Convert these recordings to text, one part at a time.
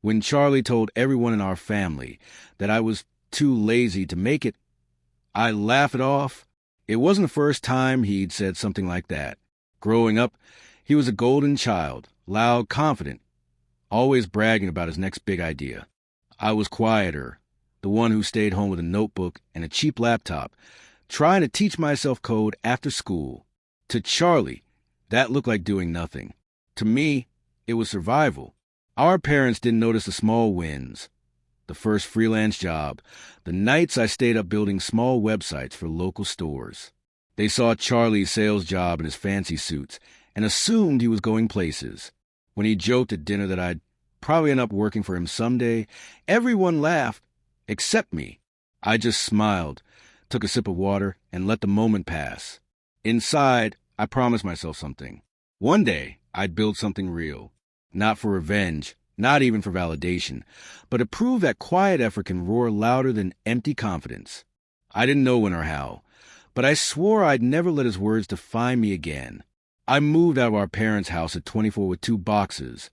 When Charlie told everyone in our family that I was too lazy to make it, I laughed it off. It wasn't the first time he'd said something like that. Growing up, he was a golden child, loud, confident, always bragging about his next big idea. I was quieter, the one who stayed home with a notebook and a cheap laptop, trying to teach myself code after school. To Charlie, that looked like doing nothing. To me, it was survival. Our parents didn't notice the small wins. The first freelance job, the nights I stayed up building small websites for local stores. They saw Charlie's sales job in his fancy suits and assumed he was going places. When he joked at dinner that I'd probably end up working for him someday, everyone laughed, except me. I just smiled, took a sip of water, and let the moment pass. Inside, I promised myself something. One day, I'd build something real. Not for revenge, not even for validation, but to prove that quiet effort can roar louder than empty confidence. I didn't know when or how, but I swore I'd never let his words define me again. I moved out of our parents' house at 24 with 2 boxes,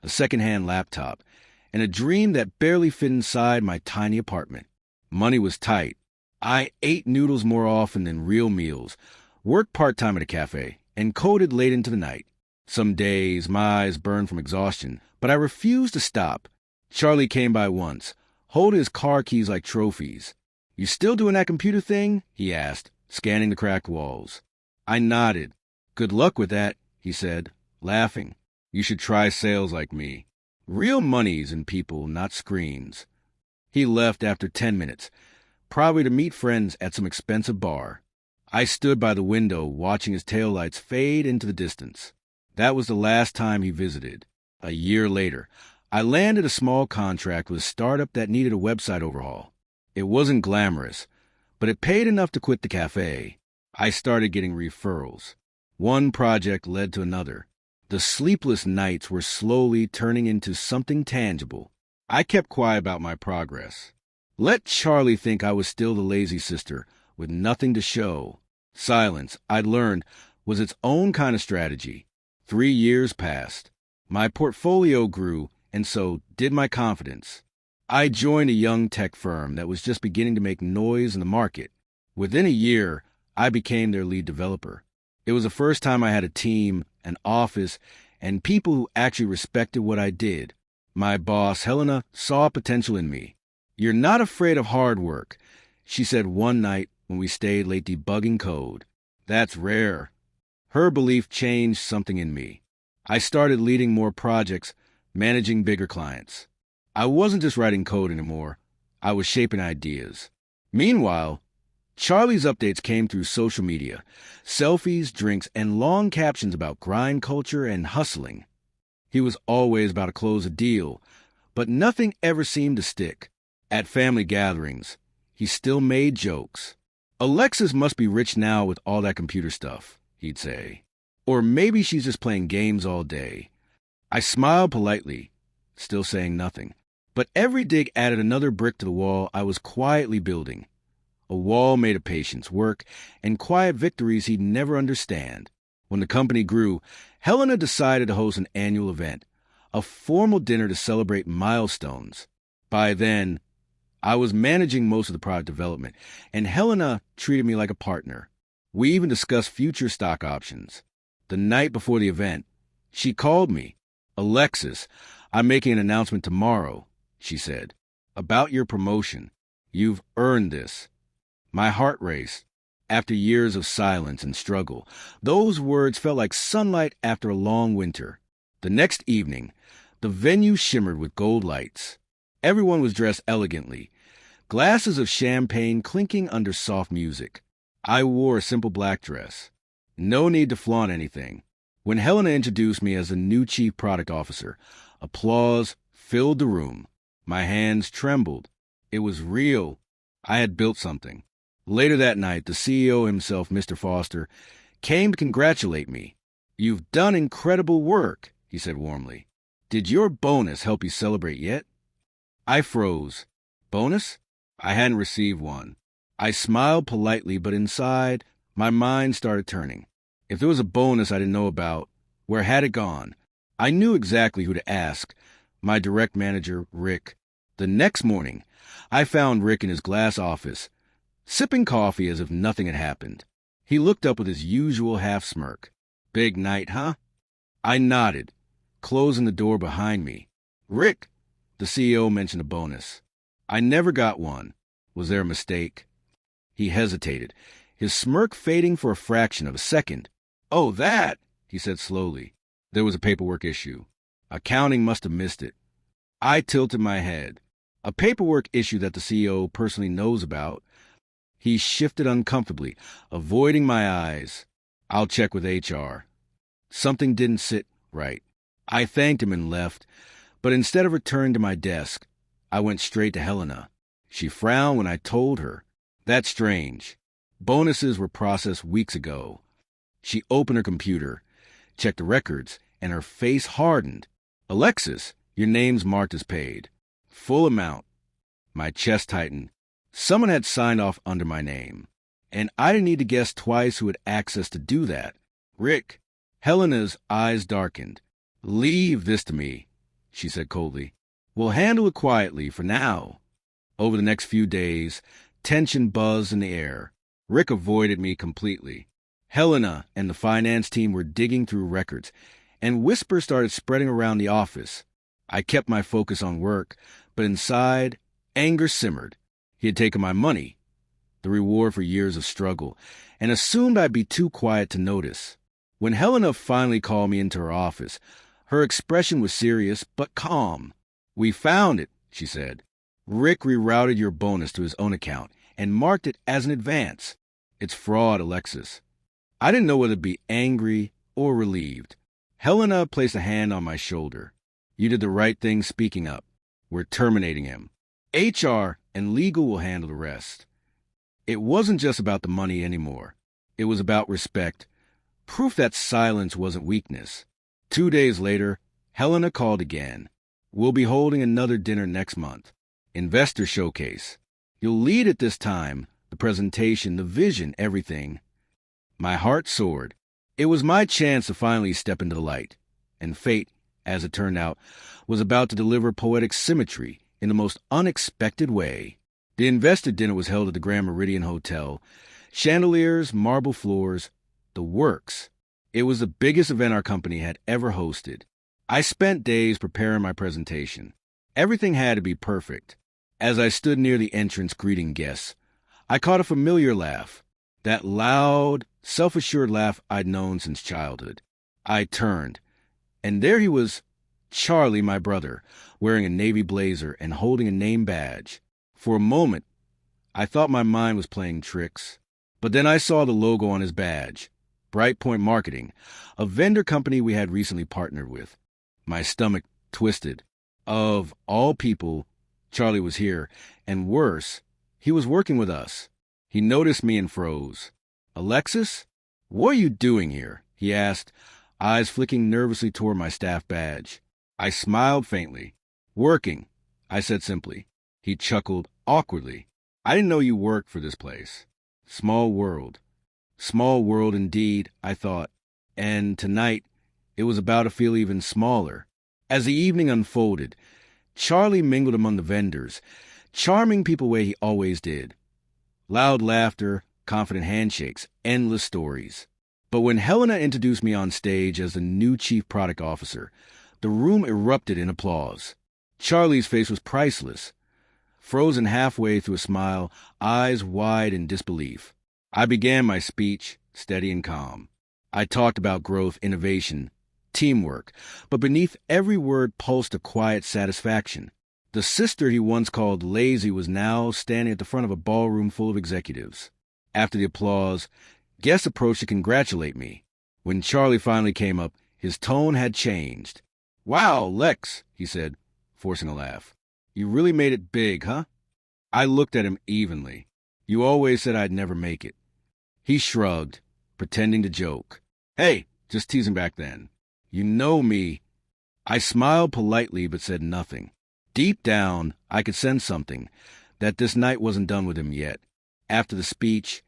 a second-hand laptop, and a dream that barely fit inside my tiny apartment. Money was tight. I ate noodles more often than real meals, worked part-time at a cafe, and coded late into the night. Some days, my eyes burned from exhaustion, but I refused to stop. Charlie came by once, holding his car keys like trophies. "You still doing that computer thing?" he asked, scanning the cracked walls. I nodded. "Good luck with that," he said, laughing. "You should try sales like me. Real money's in people, not screens." He left after 10 minutes, probably to meet friends at some expensive bar. I stood by the window watching his taillights fade into the distance. That was the last time he visited. A year later, I landed a small contract with a startup that needed a website overhaul. It wasn't glamorous, but it paid enough to quit the cafe. I started getting referrals. One project led to another. The sleepless nights were slowly turning into something tangible. I kept quiet about my progress. Let Charlie think I was still the lazy sister with nothing to show. Silence, I'd learned, was its own kind of strategy. 3 years passed. My portfolio grew, and so did my confidence. I joined a young tech firm that was just beginning to make noise in the market. Within a year, I became their lead developer. It was the first time I had a team, an office, and people who actually respected what I did. My boss, Helena, saw potential in me. "You're not afraid of hard work," she said one night when we stayed late debugging code. That's rare. Her belief changed something in me. I started leading more projects, managing bigger clients. I wasn't just writing code anymore. I was shaping ideas. Meanwhile, Charlie's updates came through social media, selfies, drinks, and long captions about grind culture and hustling. He was always about to close a deal, but nothing ever seemed to stick. At family gatherings, he still made jokes. "Alexis must be rich now with all that computer stuff," he'd say. Or maybe she's just playing games all day. I smiled politely, still saying nothing. But every dig added another brick to the wall I was quietly building. A wall made of patience, work, and quiet victories he'd never understand. When the company grew, Helena decided to host an annual event, a formal dinner to celebrate milestones. By then, I was managing most of the product development, and Helena treated me like a partner. We even discussed future stock options. The night before the event, she called me. "Alexis, I'm making an announcement tomorrow," she said, "about your promotion. You've earned this." My heart raced. After years of silence and struggle, those words felt like sunlight after a long winter. The next evening, the venue shimmered with gold lights. Everyone was dressed elegantly, glasses of champagne clinking under soft music. I wore a simple black dress. No need to flaunt anything. When Helena introduced me as the new chief product officer, applause filled the room. My hands trembled. It was real. I had built something. Later that night, the CEO himself, Mr. Foster, came to congratulate me. "You've done incredible work," he said warmly. "Did your bonus help you celebrate yet?" I froze. Bonus? I hadn't received one. I smiled politely, but inside, my mind started turning. If there was a bonus I didn't know about, where had it gone? I knew exactly who to ask, my direct manager, Rick. The next morning, I found Rick in his glass office, sipping coffee as if nothing had happened. He looked up with his usual half-smirk. "Big night, huh?" I nodded, closing the door behind me. "Rick," the CEO mentioned a bonus. "I never got one. Was there a mistake?" He hesitated, his smirk fading for a fraction of a second. "Oh, that," he said slowly. "There was a paperwork issue. Accounting must have missed it." I tilted my head. "A paperwork issue that the CEO personally knows about?" He shifted uncomfortably, avoiding my eyes. "I'll check with HR." Something didn't sit right. I thanked him and left, but instead of returning to my desk, I went straight to Helena. She frowned when I told her. "That's strange. Bonuses were processed weeks ago." She opened her computer, checked the records, and her face hardened. "Alexis, your name's marked as paid. Full amount." My chest tightened. Someone had signed off under my name, and I didn't need to guess twice who had access to do that. "Rick." Helena's eyes darkened. "Leave this to me," she said coldly. "We'll handle it quietly for now." Over the next few days, tension buzzed in the air. Rick avoided me completely. Helena and the finance team were digging through records, and whispers started spreading around the office. I kept my focus on work, but inside, anger simmered. He had taken my money, the reward for years of struggle, and assumed I'd be too quiet to notice. When Helena finally called me into her office, her expression was serious but calm. "We found it," she said. "Rick rerouted your bonus to his own account and marked it as an advance. It's fraud, Alexis." I didn't know whether to be angry or relieved. Helena placed a hand on my shoulder. "You did the right thing speaking up. We're terminating him. HR and legal will handle the rest." It wasn't just about the money anymore. It was about respect, proof that silence wasn't weakness. 2 days later, Helena called again. "We'll be holding another dinner next month. Investor showcase. You'll lead it this time, the presentation, the vision, everything." My heart soared. It was my chance to finally step into the light. And fate, as it turned out, was about to deliver poetic symmetry in the most unexpected way. The investor dinner was held at the Grand Meridian Hotel. Chandeliers, marble floors, the works. It was the biggest event our company had ever hosted. I spent days preparing my presentation. Everything had to be perfect. As I stood near the entrance greeting guests, I caught a familiar laugh. That loud, self-assured laugh I'd known since childhood. I turned, and there he was, Charlie, my brother, wearing a navy blazer and holding a name badge. For a moment, I thought my mind was playing tricks. But then I saw the logo on his badge, Brightpoint Marketing, a vendor company we had recently partnered with. My stomach twisted. Of all people, Charlie was here, and worse, he was working with us. He noticed me and froze. "Alexis, what are you doing here?" he asked, eyes flicking nervously toward my staff badge. I smiled faintly. "Working," I said simply. He chuckled awkwardly. "I didn't know you worked for this place." Small world. Small world indeed, I thought. And tonight, it was about to feel even smaller. As the evening unfolded, Charlie mingled among the vendors, charming people the way he always did. Loud laughter, confident handshakes, endless stories. But when Helena introduced me on stage as the new chief product officer, the room erupted in applause. Charlie's face was priceless, frozen halfway through a smile, eyes wide in disbelief. I began my speech, steady and calm. I talked about growth, innovation, teamwork, but beneath every word pulsed a quiet satisfaction. The sister he once called lazy was now standing at the front of a ballroom full of executives. After the applause, guests approached to congratulate me. When Charlie finally came up, his tone had changed. "Wow, Lex," he said, forcing a laugh. "You really made it big, huh?" I looked at him evenly. "You always said I'd never make it." He shrugged, pretending to joke. "Hey, just teasing back then. You know me." I smiled politely but said nothing. Deep down, I could sense something, that this night wasn't done with him yet. After the speech,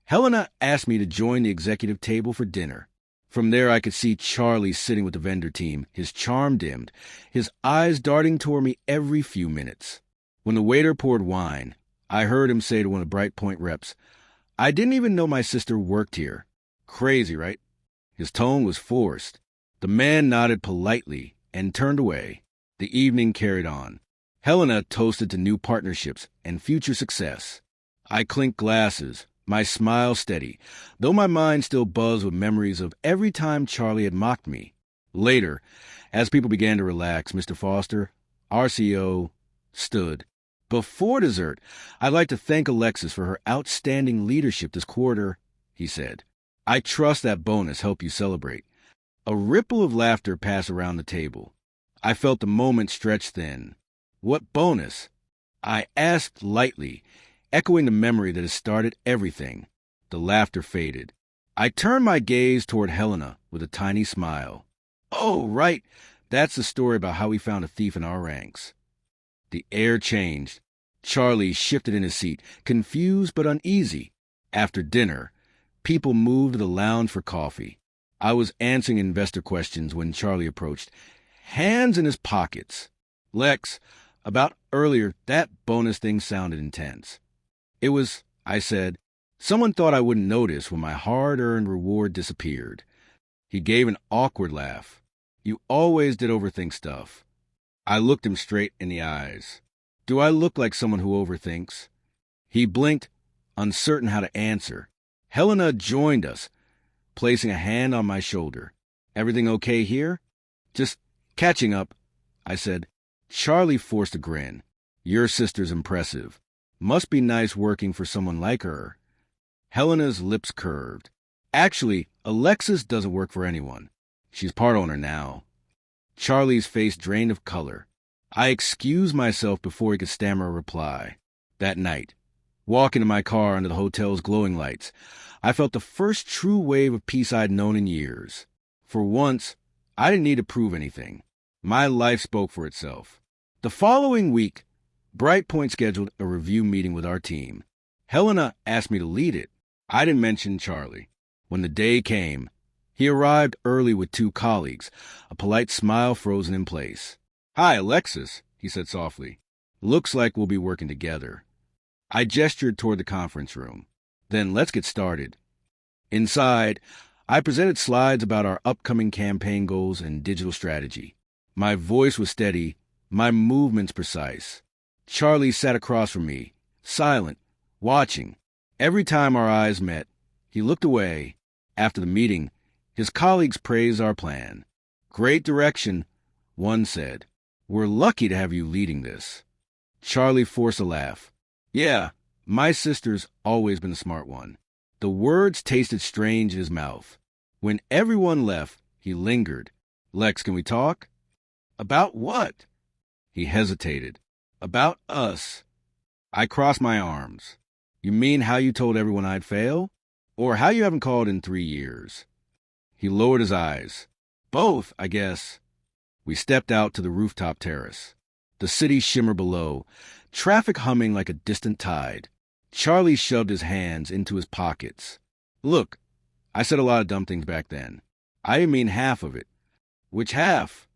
Helena asked me to join the executive table for dinner. From there, I could see Charlie sitting with the vendor team, his charm dimmed, his eyes darting toward me every few minutes. When the waiter poured wine, I heard him say to one of the Bright Point reps, "I didn't even know my sister worked here. Crazy, right?" His tone was forced. The man nodded politely and turned away. The evening carried on. Helena toasted to new partnerships and future success. I clinked glasses, my smile steady, though my mind still buzzed with memories of every time Charlie had mocked me. Later, as people began to relax, Mr. Foster, our CEO, stood. "Before dessert, I'd like to thank Alexis for her outstanding leadership this quarter," he said. "I trust that bonus helped you celebrate." A ripple of laughter passed around the table. I felt the moment stretch thin. "What bonus?" I asked lightly, echoing the memory that had started everything. The laughter faded. I turned my gaze toward Helena with a tiny smile. "Oh, right. That's the story about how we found a thief in our ranks." The air changed. Charlie shifted in his seat, confused but uneasy. After dinner, people moved to the lounge for coffee. I was answering investor questions when Charlie approached, hands in his pockets. "Lex, about earlier, that bonus thing sounded intense." "It was," I said. "Someone thought I wouldn't notice when my hard-earned reward disappeared." He gave an awkward laugh. "You always did overthink stuff." I looked him straight in the eyes. "Do I look like someone who overthinks?" He blinked, uncertain how to answer. Helena joined us, placing a hand on my shoulder. "Everything okay here?" "Just catching up," I said. Charlie forced a grin. "Your sister's impressive. Must be nice working for someone like her." Helena's lips curved. "Actually, Alexis doesn't work for anyone. She's part owner now." Charlie's face drained of color. I excused myself before he could stammer a reply. That night, walking in my car under the hotel's glowing lights, I felt the first true wave of peace I'd known in years. For once, I didn't need to prove anything. My life spoke for itself. The following week, Bright Point scheduled a review meeting with our team. Helena asked me to lead it. I didn't mention Charlie. When the day came, he arrived early with 2 colleagues, a polite smile frozen in place. "Hi, Alexis," he said softly. "Looks like we'll be working together." I gestured toward the conference room. "Then let's get started." Inside, I presented slides about our upcoming campaign goals and digital strategy. My voice was steady, my movements precise. Charlie sat across from me, silent, watching. Every time our eyes met, he looked away. After the meeting, his colleagues praised our plan. "Great direction," one said. "We're lucky to have you leading this." Charlie forced a laugh. "Yeah, my sister's always been the smart one." The words tasted strange in his mouth. When everyone left, he lingered. "Lex, can we talk?" "About what?" He hesitated. "About us." I crossed my arms. "You mean how you told everyone I'd fail? Or how you haven't called in 3 years?" He lowered his eyes. "Both, I guess." We stepped out to the rooftop terrace. The city shimmered below, traffic humming like a distant tide. Charlie shoved his hands into his pockets. "Look, I said a lot of dumb things back then. I didn't mean half of it." "Which half?"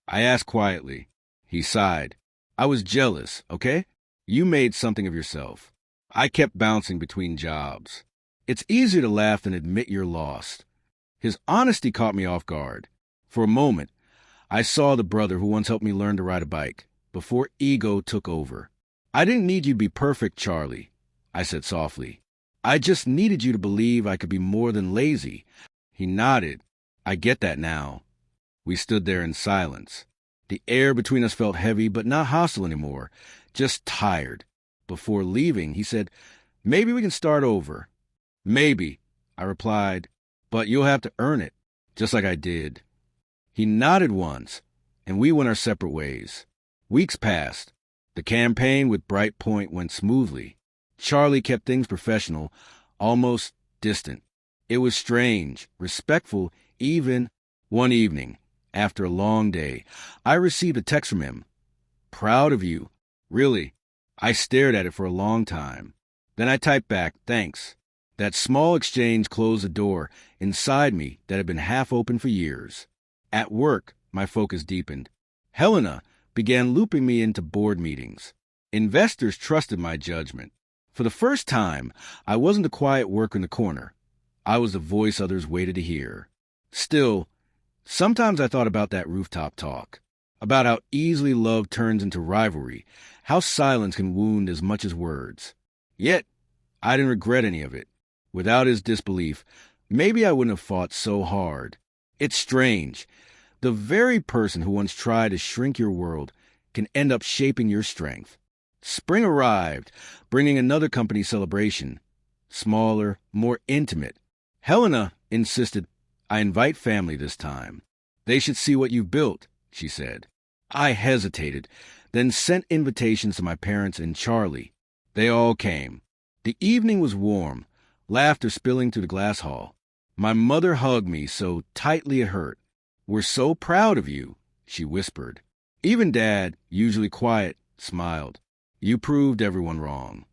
I asked quietly. He sighed. "I was jealous, okay? You made something of yourself. I kept bouncing between jobs. It's easier to laugh than admit you're lost." His honesty caught me off guard. For a moment, I saw the brother who once helped me learn to ride a bike, before ego took over. "I didn't need you to be perfect, Charlie," I said softly. "I just needed you to believe I could be more than lazy." He nodded. "I get that now." We stood there in silence. The air between us felt heavy, but not hostile anymore, just tired. Before leaving, he said, "Maybe we can start over." "Maybe," I replied, "but you'll have to earn it, just like I did." He nodded once, and we went our separate ways. Weeks passed. The campaign with Bright Point went smoothly. Charlie kept things professional, almost distant. It was strange, respectful, even. One evening, after a long day, I received a text from him. "Proud of you. Really." I stared at it for a long time. Then I typed back, "Thanks." That small exchange closed a door inside me that had been half open for years. At work, my focus deepened. Helena began looping me into board meetings. Investors trusted my judgment. For the first time, I wasn't the quiet worker in the corner. I was the voice others waited to hear. Still, sometimes I thought about that rooftop talk, about how easily love turns into rivalry, how silence can wound as much as words. Yet, I didn't regret any of it. Without his disbelief, maybe I wouldn't have fought so hard. It's strange. The very person who once tried to shrink your world can end up shaping your strength. Spring arrived, bringing another company celebration. Smaller, more intimate. Helena insisted I invite family this time. They should see what you've built, she said. I hesitated, then sent invitations to my parents and Charlie. They all came. The evening was warm, laughter spilling through the glass hall. My mother hugged me so tightly it hurt. We're so proud of you, she whispered. Even Dad, usually quiet, smiled. You proved everyone wrong.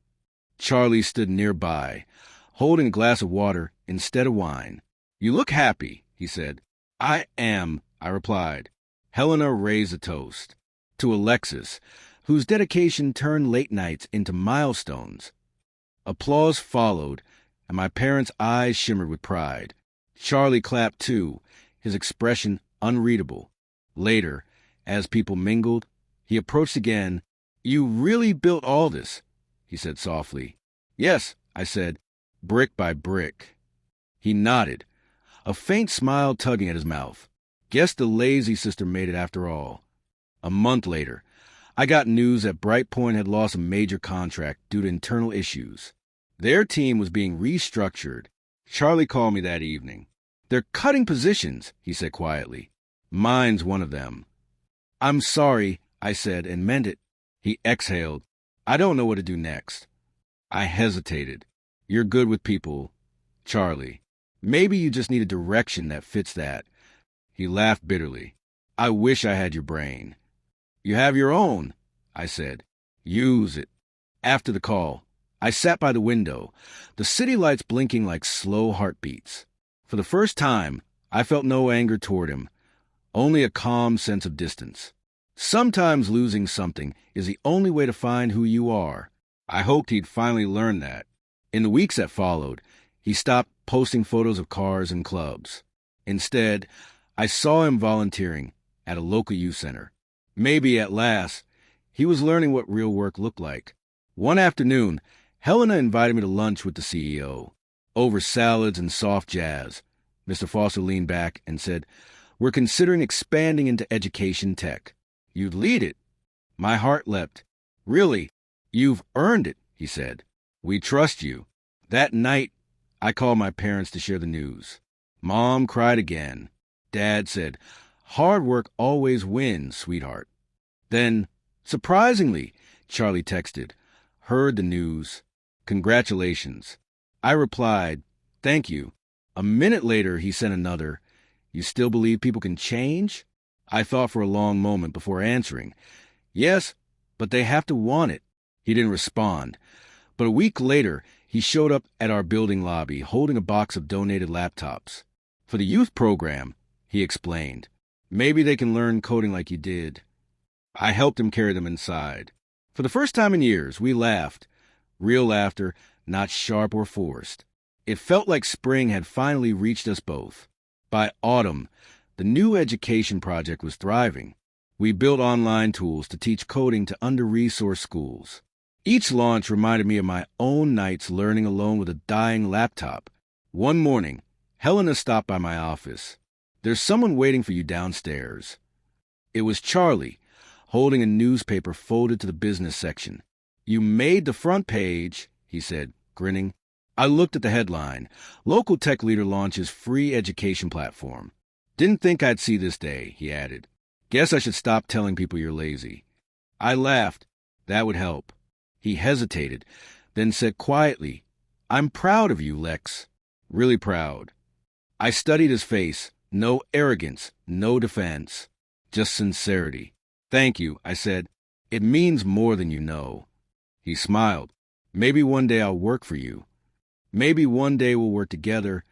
Charlie stood nearby, holding a glass of water instead of wine. You look happy, he said. I am, I replied. Helena raised a toast. To Alexis, whose dedication turned late nights into milestones. Applause followed, and my parents' eyes shimmered with pride. Charlie clapped too, his expression unreadable. Later, as people mingled, he approached again. You really built all this, he said softly. Yes, I said, brick by brick. He nodded, a faint smile tugging at his mouth. Guess the lazy sister made it after all. A month later, I got news that Brightpoint had lost a major contract due to internal issues. Their team was being restructured. Charlie called me that evening. They're cutting positions, he said quietly. Mine's one of them. I'm sorry, I said, and meant it. He exhaled. I don't know what to do next. I hesitated. You're good with people, Charlie. Maybe you just need a direction that fits that. He laughed bitterly. I wish I had your brain. You have your own, I said. Use it. After the call, I sat by the window, the city lights blinking like slow heartbeats. For the first time, I felt no anger toward him, only a calm sense of distance. Sometimes losing something is the only way to find who you are. I hoped he'd finally learn that. In the weeks that followed, he stopped posting photos of cars and clubs. Instead, I saw him volunteering at a local youth center. Maybe at last, he was learning what real work looked like. One afternoon, Helena invited me to lunch with the CEO. Over salads and soft jazz, Mr. Foster leaned back and said, We're considering expanding into education tech. You'd lead it. My heart leapt. Really? You've earned it, he said. We trust you. That night, I called my parents to share the news. Mom cried again. Dad said, Hard work always wins, sweetheart. Then, surprisingly, Charlie texted, Heard the news. Congratulations. I replied, Thank you. A minute later, he sent another, You still believe people can change? I thought for a long moment before answering. Yes, but they have to want it. He didn't respond. But a week later, he showed up at our building lobby holding a box of donated laptops. For the youth program, he explained. Maybe they can learn coding like you did. I helped him carry them inside. For the first time in years, we laughed. Real laughter, not sharp or forced. It felt like spring had finally reached us both. By autumn, the new education project was thriving. We built online tools to teach coding to under-resourced schools. Each launch reminded me of my own nights learning alone with a dying laptop. One morning, Helena stopped by my office. There's someone waiting for you downstairs. It was Charlie, holding a newspaper folded to the business section. You made the front page, he said, grinning. I looked at the headline. Local tech leader launches free education platform. Didn't think I'd see this day, he added. Guess I should stop telling people you're lazy. I laughed. That would help. He hesitated, then said quietly, I'm proud of you, Lex. Really proud. I studied his face. No arrogance, no defense. Just sincerity. Thank you, I said. It means more than you know. He smiled. Maybe one day I'll work for you. Maybe one day we'll work together.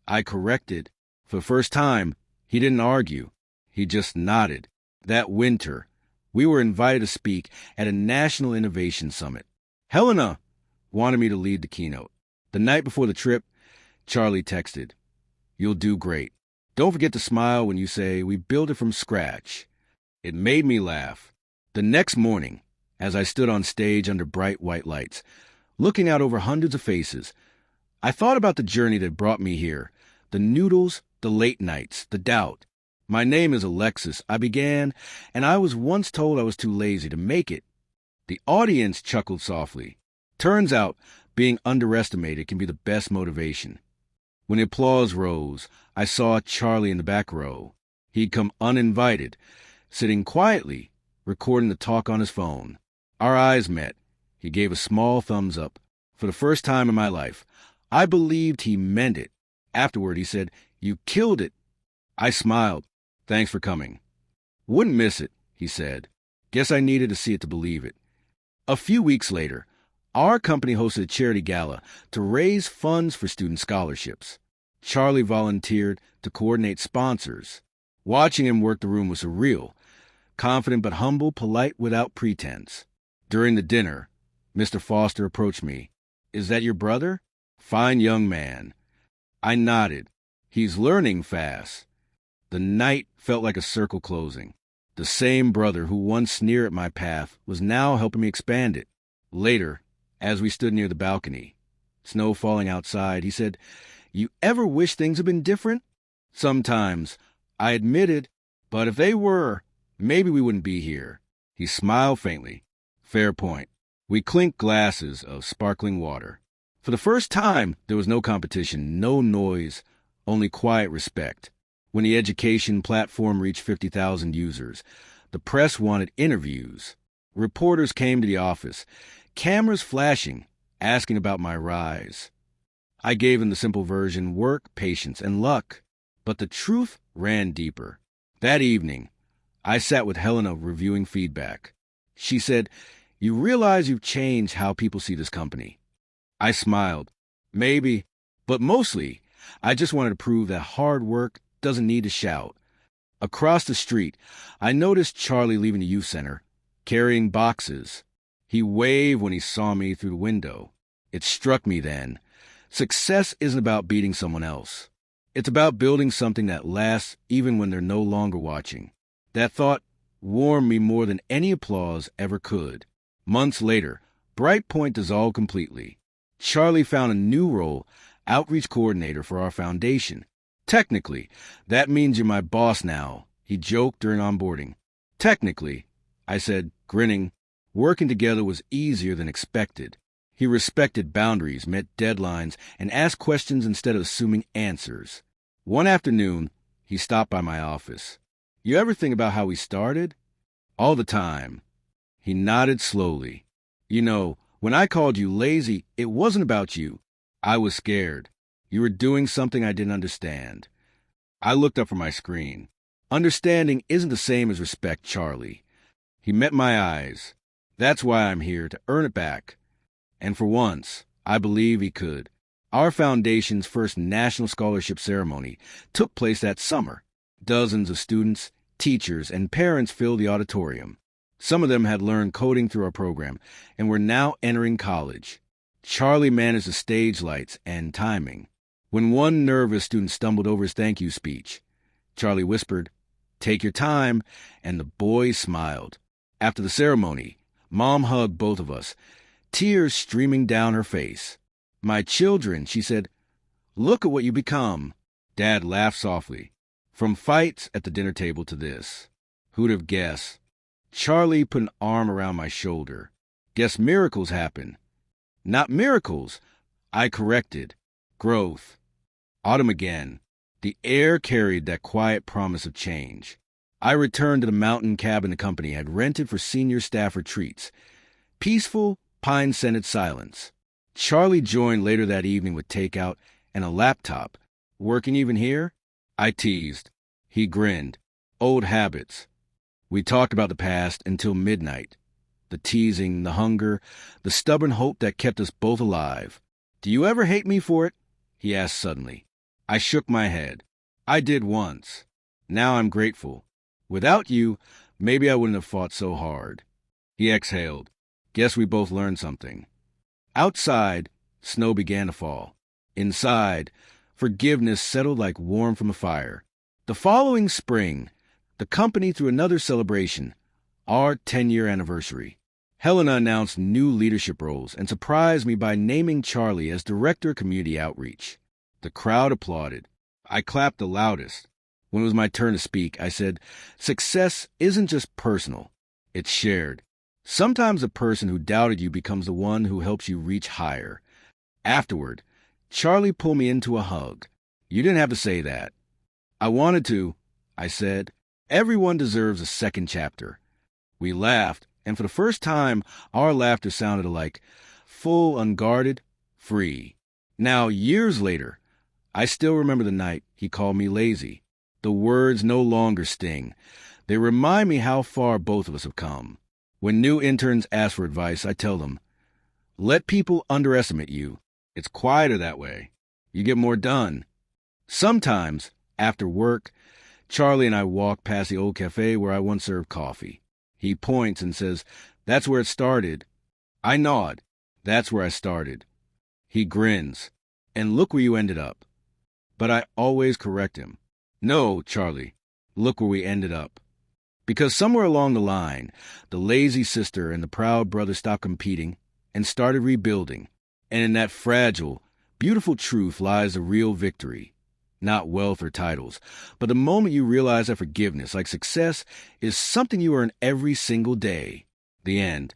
I corrected. For the first time, he didn't argue. He just nodded. That winter, we were invited to speak at a National Innovation Summit. Helena wanted me to lead the keynote. The night before the trip, Charlie texted, "You'll do great. Don't forget to smile when you say we built it from scratch." It made me laugh. The next morning, as I stood on stage under bright white lights, looking out over hundreds of faces, I thought about the journey that brought me here, the noodles, the late nights, the doubt. "My name is Alexis," I began, "and I was once told I was too lazy to make it." The audience chuckled softly. Turns out, being underestimated can be the best motivation. When the applause rose, I saw Charlie in the back row. He'd come uninvited, sitting quietly, recording the talk on his phone. Our eyes met. He gave a small thumbs up. For the first time in my life, I believed he meant it. Afterward, he said, "You killed it." I smiled. "Thanks for coming." "Wouldn't miss it," he said. Guess I needed to see it to believe it. A few weeks later, our company hosted a charity gala to raise funds for student scholarships. Charlie volunteered to coordinate sponsors. Watching him work the room was surreal. Confident but humble, polite without pretense. During the dinner, Mr. Foster approached me. "Is that your brother?" "Fine young man." I nodded. "He's learning fast." The night felt like a circle closing. The same brother who once sneered at my path was now helping me expand it. Later, as we stood near the balcony, snow falling outside, he said, "You ever wish things had been different?" "Sometimes," I admitted, "but if they were, maybe we wouldn't be here." He smiled faintly. "Fair point." We clinked glasses of sparkling water. For the first time, there was no competition, no noise, only quiet respect. When the education platform reached 50,000 users, the press wanted interviews. Reporters came to the office, cameras flashing, asking about my rise. I gave them the simple version: work, patience, and luck. But the truth ran deeper. That evening, I sat with Helena reviewing feedback. She said, "You realize you've changed how people see this company." I smiled. "Maybe, but mostly, I just wanted to prove that hard work doesn't need to shout." Across the street, I noticed Charlie leaving the youth center, carrying boxes. He waved when he saw me through the window. It struck me then. Success isn't about beating someone else. It's about building something that lasts even when they're no longer watching. That thought warmed me more than any applause ever could. Months later, Bright Point dissolved completely. Charlie found a new role, outreach coordinator for our foundation. "Technically, that means you're my boss now," he joked during onboarding. "Technically," I said, grinning. Working together was easier than expected. He respected boundaries, met deadlines, and asked questions instead of assuming answers. One afternoon, he stopped by my office. "You ever think about how we started?" "All the time." He nodded slowly. "You know, when I called you lazy, it wasn't about you. I was scared. You were doing something I didn't understand." I looked up from my screen. "Understanding isn't the same as respect, Charlie." He met my eyes. "That's why I'm here, to earn it back." And for once, I believe he could. Our foundation's first national scholarship ceremony took place that summer. Dozens of students, teachers, and parents filled the auditorium. Some of them had learned coding through our program and were now entering college. Charlie managed the stage lights and timing. When one nervous student stumbled over his thank you speech, Charlie whispered, "Take your time," and the boys smiled. After the ceremony, Mom hugged both of us, tears streaming down her face. "My children," she said, "look at what you become." Dad laughed softly. From fights at the dinner table to this. Who'd have guessed? Charlie put an arm around my shoulder. "Guess miracles happen." "Not miracles," I corrected. "Growth." Autumn again. The air carried that quiet promise of change. I returned to the mountain cabin the company had rented for senior staff retreats. Peaceful, pine-scented silence. Charlie joined later that evening with takeout and a laptop. "Working even here?" I teased. He grinned. "Old habits." We talked about the past until midnight. The teasing, the hunger, the stubborn hope that kept us both alive. Do you ever hate me for it? He asked suddenly. I shook my head. I did once. Now I'm grateful. Without you, maybe I wouldn't have fought so hard. He exhaled. Guess we both learned something. Outside, snow began to fall. Inside, forgiveness settled like warmth from a fire. The following spring, the company threw another celebration, our 10-year anniversary. Helena announced new leadership roles and surprised me by naming Charlie as Director of Community Outreach. The crowd applauded. I clapped the loudest. When it was my turn to speak, I said, success isn't just personal, it's shared. Sometimes the person who doubted you becomes the one who helps you reach higher. Afterward, Charlie pulled me into a hug. You didn't have to say that. I wanted to, I said. Everyone deserves a second chapter. We laughed, and for the first time, our laughter sounded alike, full, unguarded, free. Now, years later, I still remember the night he called me lazy. The words no longer sting. They remind me how far both of us have come. When new interns ask for advice, I tell them, let people underestimate you. It's quieter that way. You get more done. Sometimes, after work, Charlie and I walk past the old cafe where I once served coffee. He points and says, that's where it started. I nod. That's where I started. He grins. And look where you ended up. But I always correct him. No, Charlie, look where we ended up. Because somewhere along the line, the lazy sister and the proud brother stopped competing and started rebuilding. And in that fragile, beautiful truth lies the real victory. Not wealth or titles, but the moment you realize that forgiveness, like success, is something you earn every single day. The end.